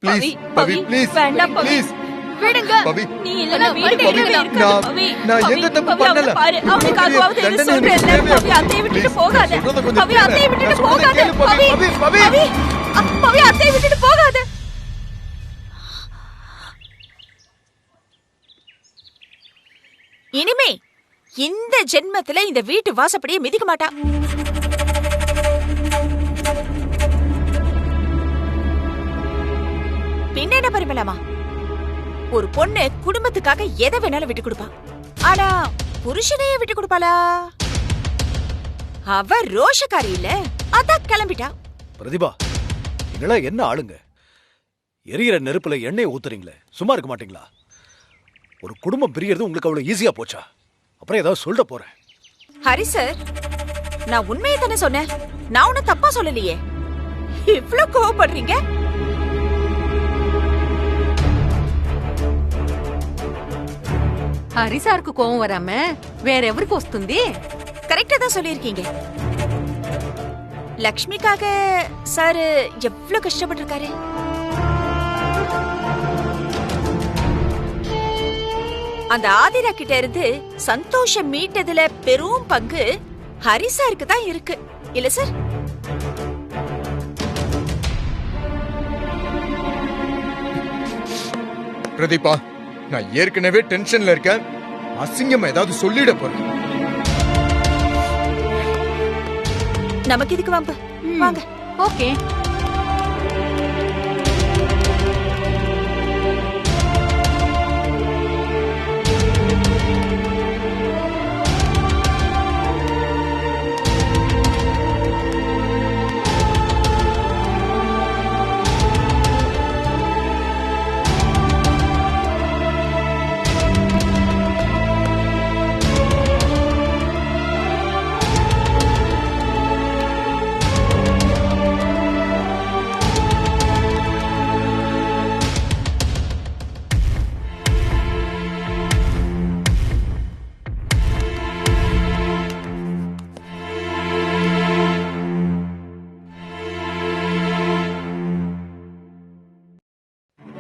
Please Pavi please வேண்டாம் பவி. Please விடுங்க. பவி. நீ இல்லனா வீடு இருக்கவே இருக்காது பவி. நான் எந்த பவி, தப்பு பவி, அவனை பண்ணல. பாரு. அவனுக்காகவாவது இது சொல்றேன்ல. பவி, அத்தையை விட்டுட்டு போகாத. பவி, அத்தையை விட்டுட்டு போகாத. பவி, பவி, பவி, அத்தையை விட்டுட்டு போகாத. இனிமே இந்த ஜென்மத்துல இந்த வீட்டு வாசப்படியே மிதிக்க மாட்டா. பின்ன என்ன பரிமளமா, ஒரு பொண்ணு குடும்பத்துக்காக எதை வேணாலும் விட்டு கொடுப்பா. ஆனா புருஷனையே விட்டு கொடுப்பாளா? அவ ரோஷக்காரி இல்ல, அதான் கிளம்பிட்டா. பிரதிபா, நீங்களா என்ன ஆளுங்க? எரியிற நெருப்புல எண்ணெய் ஊத்துறீங்களே, சும்மா இருக்க மாட்டீங்களா? ஒரு குடும்பம் பிரியறது உங்களுக்கு அவ்வளவு ஈஸியா போச்சா? அப்புறம் ஏதாவது சொல்ல போறேன். ஹரி சார், நான் உண்மையை தானே சொன்னேன். நான் உன்னை தப்பா சொல்லலையே. இவ்ளோ கோவப்படுறீங்க? హరిసార్కు కోపం వరామ వేరెవరికి వస్తుంది? கரெக்டா தான் சொல்லியிருக்கீங்க. லக்ஷ்மிக்காக சார் எவ்வளவு கஷ்டப்பட்டிருக்காரு. அந்த ஆதிரா கிட்ட இருந்து சந்தோஷம் மீட்டதுல பெரும் பங்கு ஹரி சாருக்கு தான் இருக்கு இல்ல சார்? பிரதீபா, நான் ஏற்கனவே டென்ஷன்ல இருக்கேன். அசிங்கமா ஏதாவது சொல்லிட போறேன். நமக்கு இதுக்கு வாங்க வாங்க. ఓకే.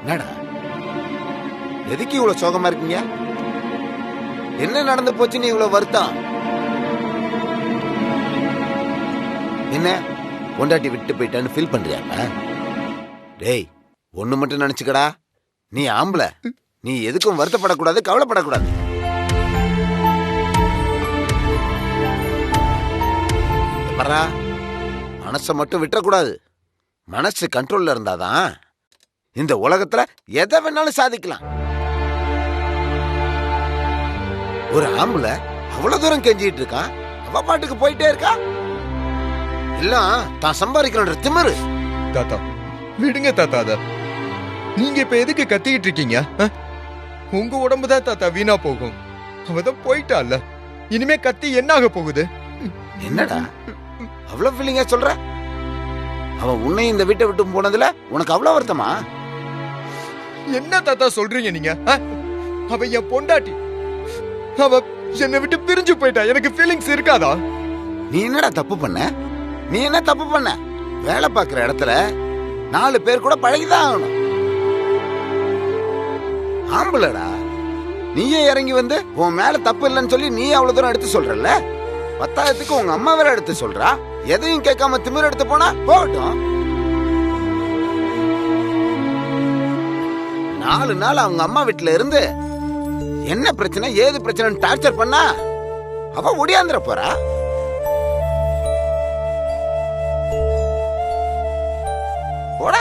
என்னடா எதுக்கு இவ்வளவு சோகமா இருக்கீங்க? என்ன நடந்து போச்சு? நீ இவ்வளவு வருத்தம் என்ன? பொண்டாட்டி விட்டு போயிட்டான்னு ஃபீல் பண்றியா? டேய், ஒண்ணு மட்டும் நினைச்சுக்கடா, நீ ஆம்பளை. நீ எதுக்கும் வருத்தப்படக்கூடாது, கவலைப்படக்கூடாது. பரா, மனசை மட்டும் விட்டுறக்கூடாது. மனசு கண்ட்ரோல்ல இருந்தாதான் இந்த உலகத்துல எதை வேணாலும் சாதிக்கலாம். ஒரு ஆம்பளை அவ்வளவு தூரம் கெஞ்சிட்டு இருக்கான், அவ பாட்டுக்கு போயிட்டே இருக்கா. எல்லாம் தான் சம்பாதிக்கிற திமிரு. தாத்தா விடுங்க தாத்தா. அத நீங்க இப்ப எதுக்கு கத்திக்கிட்டு இருக்கீங்க? உங்க உடம்புதான் தாத்தா வீணா போகும். அவதான் போயிட்டால, இனிமே கத்தி என்ன ஆக போகுது? என்னடா அவ்வளவு ஃபீலிங்கா சொல்ற? அவன் உன்னை இந்த வீட்டை விட்டு போனதுல உனக்கு அவ்வளவு வருத்தமா? என்ன தாத்தா சொல்றீங்க நீங்க? அவ என் பொண்டாட்டி. அவ என்னை விட்டு பிரிஞ்சு போயிட்டா. எனக்கு ஃபீலிங்ஸ் இருக்காதா? நீ என்னடா தப்பு பண்ண? நீ என்ன தப்பு பண்ண? வேலை பார்க்கிற இடத்துல 4 பேர் கூட பழகிதான் ஆகணும். ஆம்பளடா, நீயே இறங்கி வந்து உன் மேல தப்பு இல்லைன்னு சொல்லி நீ அவ்வளவு தூரம் எடுத்து சொல்றல்ல. 10,000க்கு உங்க அம்மா வேற எடுத்து சொல்றா. எதையும் கேட்காம திமிர் எடுத்து போனா போகட்டும். 4 நாள் அவங்க அம்மா வீட்டுல இருந்து என்ன பிரச்சனை ஏது பிரச்சனை டார்ச்சர் பண்ணா அவ ஒடியாந்துற போறா. போடா,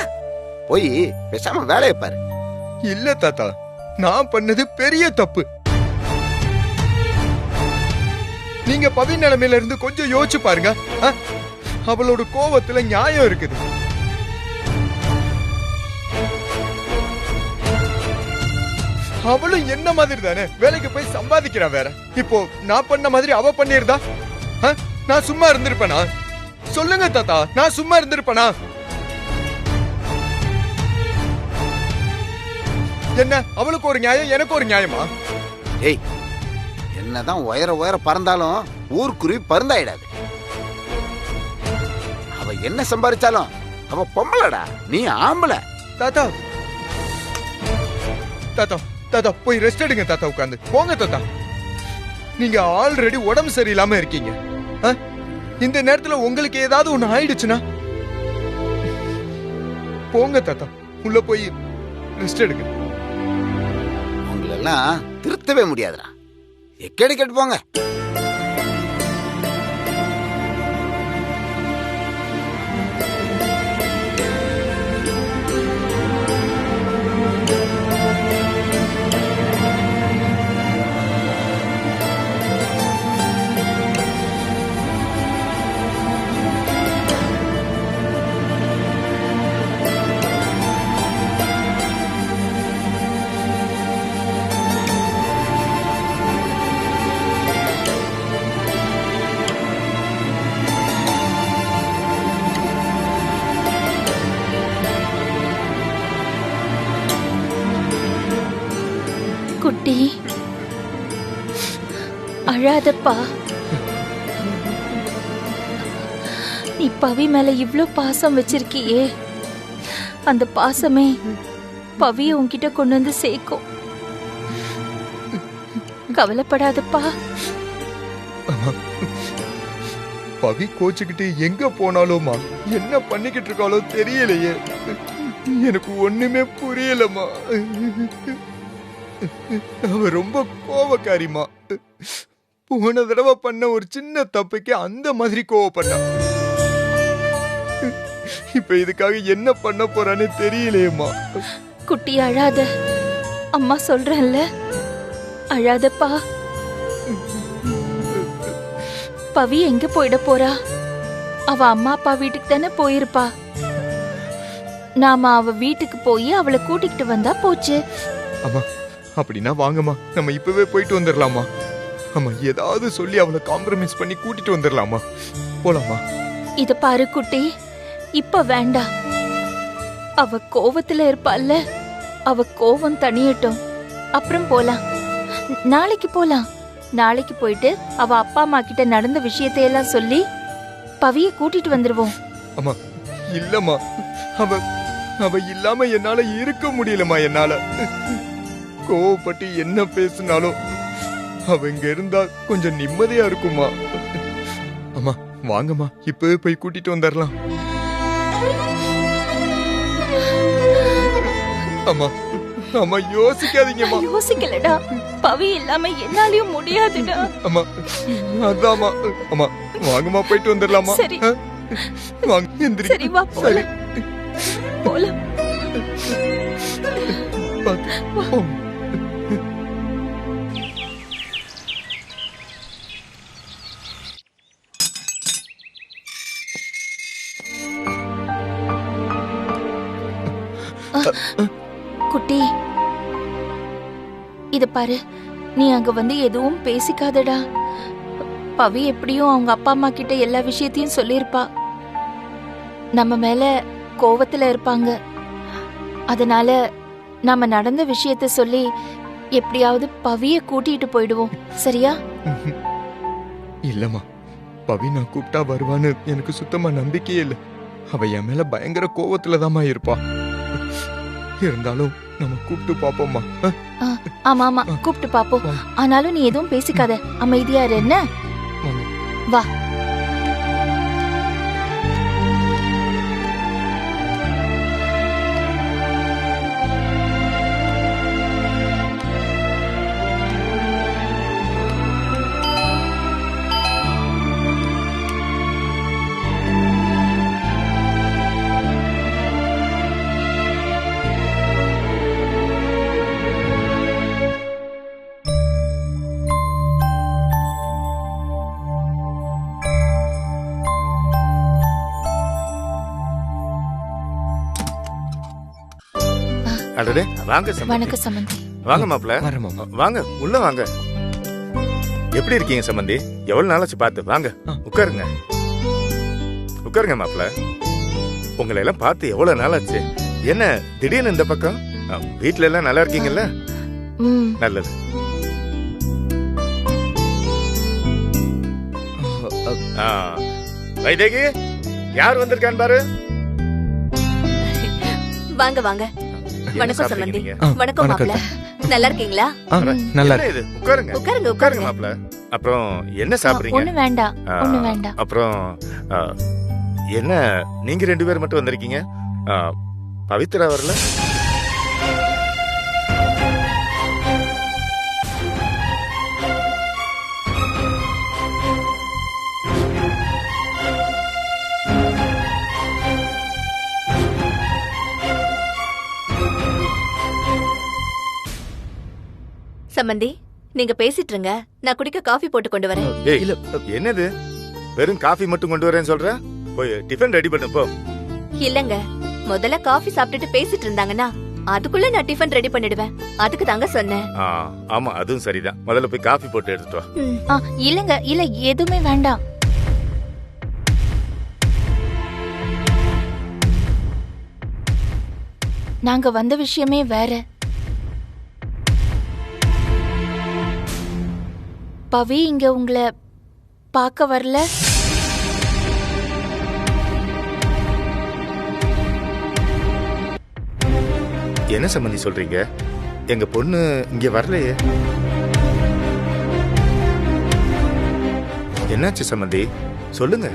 போய் பேசாம வேலையை பாரு. இல்ல தாத்தா, நான் பண்ணது பெரிய தப்பு. நீங்க பவி நிலைமையில இருந்து கொஞ்சம் யோசிச்சு பாருங்க. அவளோட கோவத்துல நியாயம் இருக்குது. அவளும் என்ன மாதிரி தானே வேலைக்கு போய் சம்பாதிக்கிறா. வேற இப்போ நான் பண்ண மாதிரி அவ பண்ணிருந்தா நான் சும்மா இருந்திருப்பேனா? சொல்லுங்க தாத்தா, நான் சும்மா இருந்திருப்பேனா? என்ன அவளுக்கு ஒரு நியாயம், எனக்கு ஒரு நியாயமா? ஏய், என்னதான் உயர பறந்தாலும் ஊர்க்குருவி பறந்தாயிடாது. அவ என்ன சம்பாதிச்சாலும் அவ பொம்பளடா, நீ ஆம்பளை. தாத்தா தாத்தா தாத்தா போய் ரெஸ்ட் எடுங்க தாத்தா, உட்காந்து போங்க தாத்தா. நீங்க ஆல்ரெடி உடம்பு சரியில்லாம இருக்கீங்க. இந்த நேரத்துல உங்களுக்கு ஏதாவது ஒண்ணு ஆயிடுச்சுன்னா போங்க தாத்தா, உள்ள போய் ரெஸ்ட் எடுங்க. உங்களெல்லாம் திருத்தவே முடியாதுடா. எக்கேடு கேட்டு போங்க. குட்டி அழாதப்பா. நீ பவி மேல இவ்ளோ பாசம் வச்சிருக்கியே, அந்த பாசமே பவிய உன்கிட்ட கொண்டு வந்து சேர்க்கும். கவலைப்படாதப்பா. பவி கோச்சுக்கிட்டு எங்க போனாலுமா என்ன பண்ணிக்கிட்டு இருக்காளோ தெரியலையே. எனக்கு ஒண்ணுமே புரியலம்மா. அவ ரொம்ப கோவக்காரிமா. போன தடவை பண்ண ஒரு சின்ன தப்புக்கு அந்த மாதிரி கோவப்பட்டா. இப்ப இதுக்காக என்ன பண்ண போறான்னு தெரியலையேம்மா. குட்டி அழாத, அம்மா சொல்றேன்ல, அழாதப்பா. பவி எங்க போயிட போறா? அவ அம்மா அப்பா வீட்டுக்கு தானே போயிருப்பா. நாம அவ வீட்டுக்கு போய் அவளை கூட்டிக்கிட்டு வந்தா போச்சு. அம்மா அப்படின்னா வாங்கம்மா, நம்ம இப்பவே போயிட்டு வந்துடலாமா? ஆமா, ஏதாவது சொல்லி அவளை காம்ப்ரமைஸ் பண்ணி கூட்டிட்டு வந்துடலாமா? போலாமா? இத பாரு குட்டி, இப்ப வேண்டாம். அவ கோவத்துல இருப்பாள்ல, அவ கோவம் தணியட்டும், அப்புறம் போலாம். நாளைக்கு போலாம். நாளைக்கு போயிட்டு அவ அப்பா அம்மா கிட்ட நடந்த விஷயத்தையெல்லாம் சொல்லி பவிய கூட்டிட்டு வந்துருவோம். அம்மா இல்லம்மா, அவ அவ இல்லாம என்னால இருக்க முடியலம்மா. என்னால கோவப்பட்டு என்ன பேசினாலும் அவ இங்க இருந்தா கொஞ்சம் நிம்மதியா இருக்குமா. அம்மா வாங்கம்மா, இப்பவே போய் கூட்டிட்டு வந்துடலாம். அம்மா அம்மா யோசிக்காதீங்கம்மா. யோசிக்கலடா, பவி இல்லாம என்னாலயும் முடியாதுடா. அம்மா அதாம்மா. அம்மா வாங்கம்மா, போயிட்டு வந்துடலாமா? சரி. வாங்க, எந்திரி. சரி வா போலாம். போலாம். பாத்து. குட்டி இத பாரு, நீ அங்க வந்து எதுவும் பேசிக்காதடா. பவி எப்படியும் அவங்க அப்பா அம்மா கிட்ட எல்லா விஷயத்தையும் சொல்லிருப்பா. நம்ம மேல கோவத்துல இருப்பாங்க. அதனால நாம நடந்த விஷயத்த சொல்லி எப்படியாவது பவிய கூட்டிட்டு போயிடுவோம். சரியா? இல்லம்மா, பவி நான் கூப்பிட்டா வருவான்னு எனக்கு சுத்தமா நம்பிக்கையே இல்லை. அவ என் மேல பயங்கர கோவத்துலதாம்மா இருப்பா. இருந்தாலும் நம்ம கூப்பிட்டு பாப்போம்மா. ஆமா ஆமா, கூப்பிட்டு பாப்போம். ஆனாலும் நீ எதுவும் பேசிக்காத, அமைதியா இரு. என்ன? வா. அடடே, வாங்க சம்பந்தி. வணக்கம் சம்பந்தி. வாங்க மாப்ள. வரமாமா. வாங்க, உள்ள வாங்க. எப்படி இருக்கீங்க சம்பந்தி? எவ்வளவு நாளாச்சு பார்த்து. வாங்க உட்காருங்க. உட்காருங்க மாப்ள. உங்களை எல்லாம் பார்த்து எவ்வளவு நாளாச்சு. என்ன திடீர்னு இந்த பக்கம்? வீட்ல எல்லாம் நல்லா இருக்கீங்கல்ல? நல்லது. வைதேகி, யார் வந்திருக்கான்னு பாரு. வாங்க வாங்க. வணக்கம் சம்பந்தி. வணக்கம் மாப்ள. நல்லா இருக்கீங்களா? நல்லா என்ன இது உட்காருங்க உட்காருங்க உட்காருங்க உட்காருங்க. மாப்ள. அப்புறம் என்ன சாப்பிடுறீங்க? ஒண்ணு வேண்டாம் ஆ, ஒண்ணு வேண்டாம். அப்புறம் ஆ, என்ன நீங்க 2 பேர் மட்டும் வந்திருக்கீங்க? ஆ, பவித்ரா வரல? சம்பந்தி, நீங்க பேசிட்டு இருங்க, நான் குடிக்க காஃபி போட்டு கொண்டு வரேன். ஏய், இல்ல என்னது வெறும் காஃபி மட்டும் கொண்டு வரேன்னு சொல்ற? போய் டிஃபன் ரெடி பண்ணு போ. இல்லங்க, முதல்ல காஃபி சாப்பிட்டுட்டு பேசிட்டு இருந்தாங்கன்னா அதுக்குள்ள நான் டிஃபன் ரெடி பண்ணிடுவேன். அதுக்கு தாங்க சொன்னேன். ஆ, ஆமா அதுவும் சரிதான். முதல்ல போய் காஃபி போட்டு எடுத்துட்டு வா. ம். ஆ, இல்லங்க இல்ல எதுவுமே வேண்டாம். நாங்க வந்த விஷயமே வேற. பவி இங்க உங்களை பார்க்க வரல. என்ன சம்பந்தி சொல்றீங்க? எங்க பொண்ணு இங்க வரலையே. என்னாச்சு சம்பந்தி? சொல்லுங்க.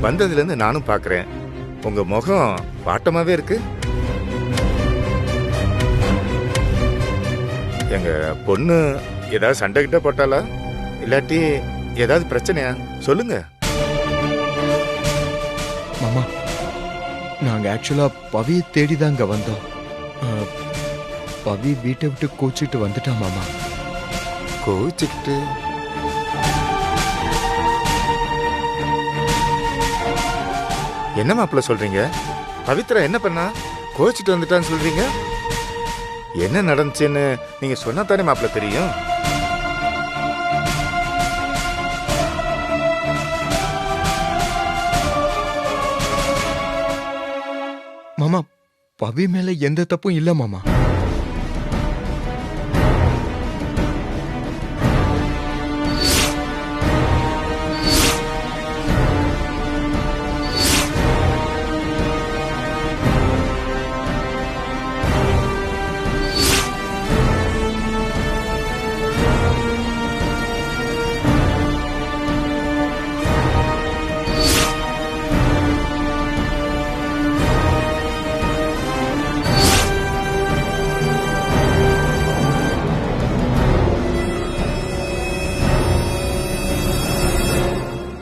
வந்ததுல இருந்து நானும் பாக்குறேன், உங்க முகம் வாட்டமாவே இருக்கு. எங்க பொண்ணு ஏதாவது சண்டை கிட்ட போட்டாளா, இல்லாட்டி ஏதாவது பிரச்சனையா? சொல்லுங்க. மாமா, நாங்க ஆக்சுவலா பவியை தேடி தான் இங்க வந்தோம். பவி வீட்டை விட்டு கோச்சிட்டு வந்துட்டா மாமா. கோச்சுக்கிட்டு? என்ன மாப்பிள்ள சொல்றீங்க? பவித்ரா என்ன பண்ணா? கோச்சிட்டு வந்துட்டான்னு சொல்றீங்க? என்ன நடந்துச்சுன்னு நீங்க சொன்னா தானே மாப்பிள்ள தெரியும். மாமா, பவி மேல எந்த தப்பும் இல்ல மாமா.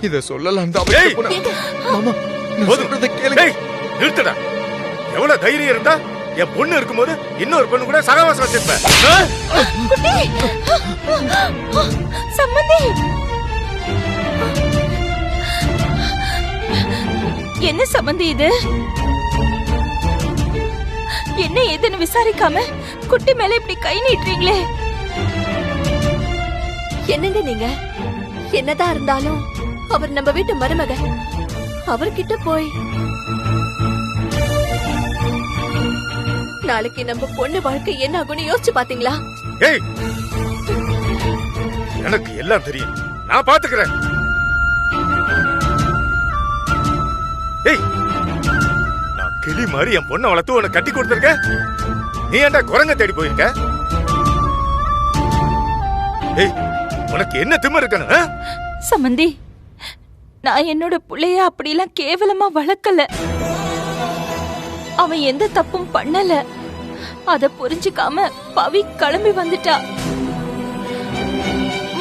இத சொல்லலாம் தான் ஏய்! மாமா, நான் போதும். சொல்றத கேளுங்க. ஏய், நிறுத்துடா. எவ்வளவு தைரியம் இருந்தா என் பொண்ணு இருக்கும்போது இன்னொரு பொண்ணு கூட சகவாசம் வச்சிருப்பேன். சம்பந்தி, என்ன சம்பந்தி இது? என்ன ஏதுன்னு விசாரிக்காம குட்டி மேல இப்படி கை நீட்டுறீங்களே. என்னங்க நீங்க? என்னதான் இருந்தாலும் அவர் நம்ம வீட்டு மருமக. அவர்கிட்ட போய் நாளைக்கு நம்ம பொண்ணு வாழ்க்கை என்ன ஆகும்னு யோசிச்சு பாத்தீங்களா? ஏய், எனக்கு எல்லாம் தெரியும், நான் பாத்துக்கிறேன். ஏய், நான் கிளி மாதிரி என் பொண்ணை வளர்த்து உனக்கு கட்டி கொடுத்திருக்கேன். நீ ஏன்டா குரங்க தேடி போயிருக்க? ஏய், உனக்கு என்ன திமிரு இருக்கணும்? ஆ? சம்பந்தி, நான் என்னோட புள்ளைய அப்படிலாம் கேவலமா வளர்க்கல. அவன் எந்த தப்பும் பண்ணல. அத புரிஞ்சுக்காம பவி கிளம்பி வந்துட்டா.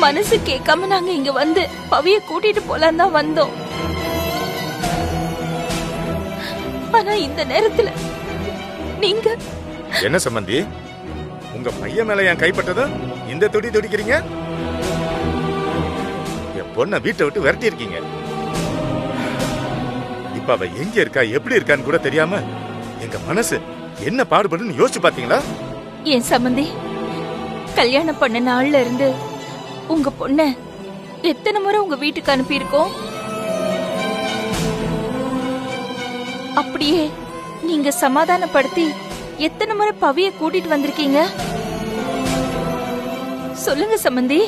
மனசு கேட்காம நாங்க இங்க வந்து பவிய கூட்டிட்டு போலாம் தான் வந்தோம். ஆனா இந்த நேரத்துல நீங்க என்ன சம்பந்தி, உங்க பையன் மேல என் கைப்பட்டதும் இந்த துடி துடிக்கிறீங்க? என் பொண்ணை வீட்டை விட்டு விரட்டி இருக்கீங்க. இப்ப அவ எங்க இருக்கா, எப்படி இருக்கான்னு கூட தெரியாம எங்க மனசு என்ன பாடுபடுன்னு யோசிச்சு பாத்தீங்களா? ஏன் சம்பந்தி, கல்யாணம் பண்ண நாள்ல இருந்து உங்க பொண்ண எத்தனை முறை உங்க வீட்டுக்கு அனுப்பியிருக்கோம். அப்படியே நீங்க சமாதானப்படுத்தி எத்தனை முறை பவிய கூட்டிட்டு வந்திருக்கீங்க சொல்லுங்க சம்பந்தி.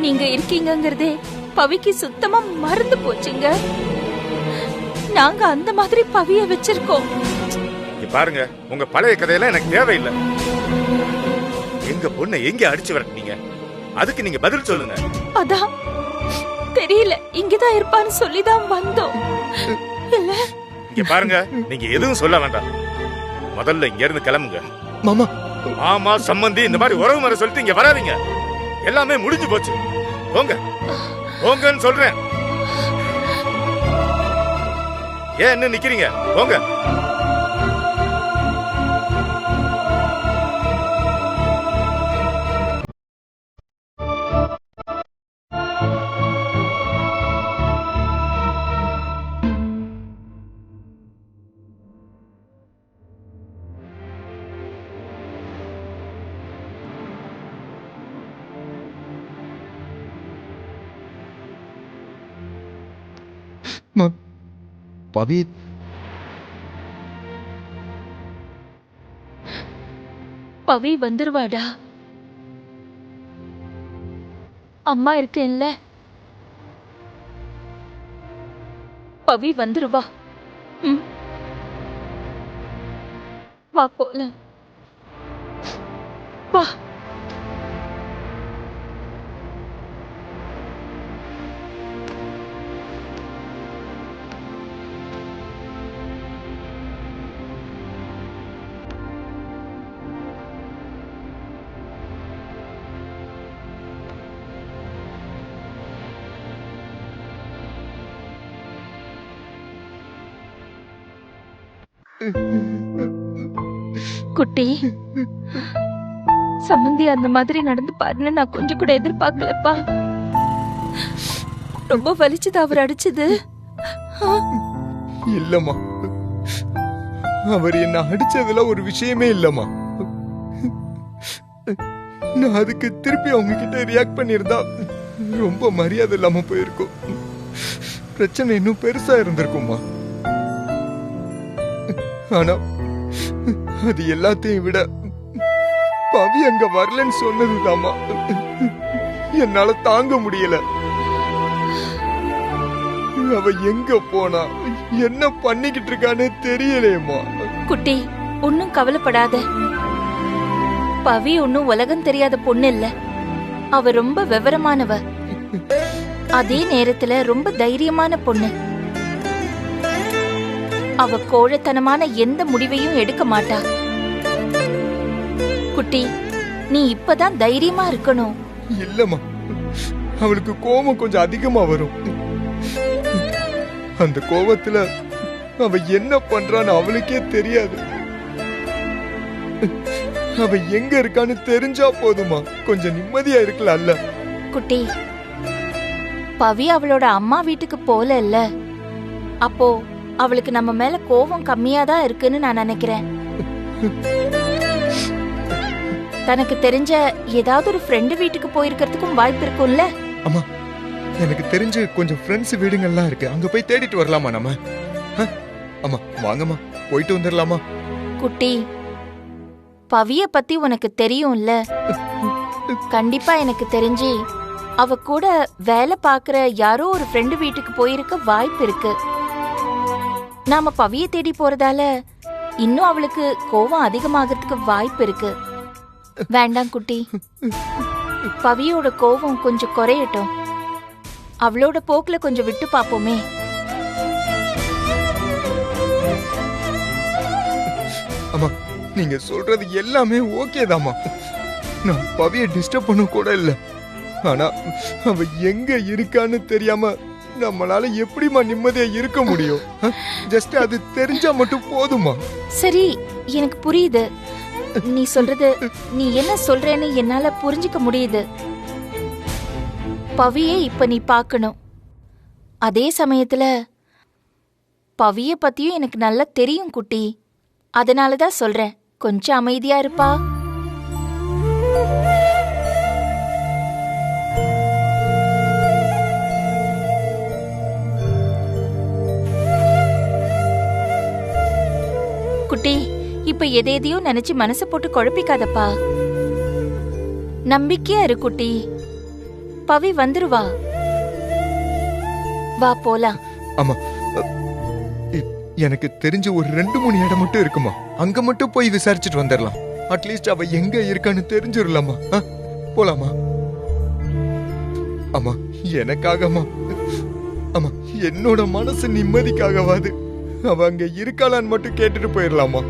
நீங்க இருக்கீங்கங்கிறதே பவிக்கு சுத்தமா மறந்து போச்சுங்க. நாங்க அந்த மாதிரி பவிய வச்சிருக்கோம். இங்க பாருங்க, உங்க பழைய கதையெல்லாம் எனக்கு தேவையில்லை. எங்க பொண்ணை எங்க அடிச்சு விரட்டினீங்க, அதுக்கு நீங்க பதில் சொல்லுங்க. அதான் தெரியல, இங்கதான் இருப்பான்னு சொல்லிதான் வந்தோம். இல்ல இங்க பாருங்க, நீங்க எதுவும் சொல்ல வேண்டாம். முதல்ல இங்க இருந்து கிளம்புங்க. மாமா ஆமா சம்பந்தி, இந்த மாதிரி உறவு முறை சொல்லிட்டு இங்க வராதீங்க. எல்லாமே முடிஞ்சு போச்சு. போங்க போங்கன்னு சொல்றேன். ஏன் என்ன நிக்கிறீங்க? போங்க. பவி பவி வந்துருவாடா. அம்மா இருக்கேன்ல, பவி வந்துருவா. வா போல, வா. குட்டி, சம்மந்தி அந்த மாதிரி நடந்து பாருன்னு நான் கொஞ்சம் கூட எதிர்பார்க்கலப்பா. ரொம்ப வலிச்சது அவர் அடிச்சது. இல்லம்மா, அவர் என்ன அடிச்சதுல ஒரு விஷயமே இல்லம்மா. நான் அதுக்கு திருப்பி அவங்க கிட்ட ரியாக்ட் பண்ணிருந்தா ரொம்ப மரியாதை இல்லாம போயிருக்கும். பிரச்சனை இன்னும் பெருசா இருந்திருக்கும்மா. ஆனா அது எல்லாத்தையும் விட பவி அங்க வரலன்னு சொன்னதுதாம்மா என்னால தாங்க முடியல. அவ எங்க போனா, என்ன பண்ணிக்கிட்டு இருக்கான்னு தெரியலையேம்மா. குட்டி, ஒன்னும் கவலைப்படாத. பவி ஒன்னும் உலகம் தெரியாத பொண்ணு இல்ல. அவ ரொம்ப விவரமானவ, அதே நேரத்துல ரொம்ப தைரியமான பொண்ணு. அவ கோழைத்தனமான எந்த முடிவையும் எடுக்க மாட்டா. குட்டி, நீ இப்பதான் தைரியமா இருக்கணும். இல்லம்மா, அவளுக்கு கோபம் கொஞ்சம் அதிகமா வரும். அந்த கோபத்துல அவ என்ன பண்றான்னு அவளுக்கே தெரியாது. அவ எங்க இருக்கான்னு தெரிஞ்சா போதுமா, கொஞ்சம் நிம்மதியா இருக்கலாம்ல. குட்டி, பவி அவளோட அம்மா வீட்டுக்கு போல இல்ல, அப்போ அவளுக்கு நம்ம மேல கோபம் கம்மியாதான் இருக்குன்னு நான் நினைக்கிறேன். தனக்கு தெரிஞ்ச ஏதாவது ஒரு ஃப்ரெண்டு வீட்டுக்கு போயிருக்கிறதுக்கும் வாய்ப்பு இருக்கும்ல. அம்மா, எனக்கு தெரிஞ்சு கொஞ்சம் ஃப்ரெண்ட்ஸ் வீடுங்கள்லாம் இருக்கு, அங்க போய் தேடிட்டு வரலாமா நம்ம? அம்மா வாங்கம்மா, போயிட்டு வந்துடலாமா? குட்டி, பவிய பத்தி உனக்கு தெரியும்ல. கண்டிப்பா எனக்கு தெரிஞ்சு அவ கூட வேலை பாக்குற யாரோ ஒரு ஃப்ரெண்டு வீட்டுக்கு போயிருக்க வாய்ப்பு இருக்கு. நாம பவிய தேடி போறதால இன்னும் அவளுக்கு கோவம் அதிகமாகிறதுக்கு வாய்ப்பு இருக்கு. வேண்டாம் குட்டி, பவியோட கோவம் கொஞ்சம் குறையட்டும். அவளோட போக்குல கொஞ்சம் விட்டு பாப்போமே. அம்மா, நீங்க சொல்றது எல்லாமே ஓகே தாம்மா. நான் பவியை டிஸ்டர்ப் பண்ண கூட இல்ல. ஆனா அவ எங்க இருக்கான்னு தெரியாம நம்மளால எப்படிமா நிம்மதியா இருக்க முடியும்? ஜஸ்ட் அது தெரிஞ்சா மட்டும் போதுமா? சரி, எனக்கு புரியுது நீ சொல்றது. நீ என்ன சொல்றேன்னு என்னால புரிஞ்சுக்க முடியுது. பவியை இப்ப நீ பார்க்கணும். அதே சமயத்துல பவிய பத்தியும் எனக்கு நல்லா தெரியும் குட்டி. அதனாலதான் சொல்றேன், கொஞ்சம் அமைதியா இருப்பா. குட்டி, இப்ப எதையோ நினைச்சு மனசை போட்டு குழப்பிக்காதப்பா. நம்பிக்கையா இரு குட்டி, பவி வந்துருவா. வா போலாம். ஆமா எனக்கு தெரிஞ்ச ஒரு 2-3 இடம் மட்டும் இருக்குமா, அங்க மட்டும் போய் விசாரிச்சுட்டு வந்துடலாம். அட்லீஸ்ட் அவ எங்க இருக்கான்னு தெரிஞ்சிடலாமா. போலாமா? ஆமா எனக்காகமா, ஆமா என்னோட மனசு நிம்மதிக்காகவாது அவ அங்க இருக்காளான்னு மட்டும் கேட்டுட்டு போயிடலாமா.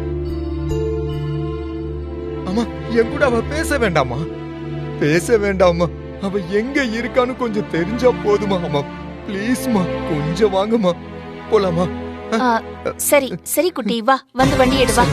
ஆமா என் கூட அவ பேச வேண்டாமா, பேச வேண்டாமா, அவ எங்க இருக்கான்னு கொஞ்சம் தெரிஞ்சா போதுமா. ஆமா ப்ளீஸ்மா கொஞ்சம் வாங்கம்மா, போலாமா? சரி சரி குட்டி, வா வந்து வண்டி எடு வா.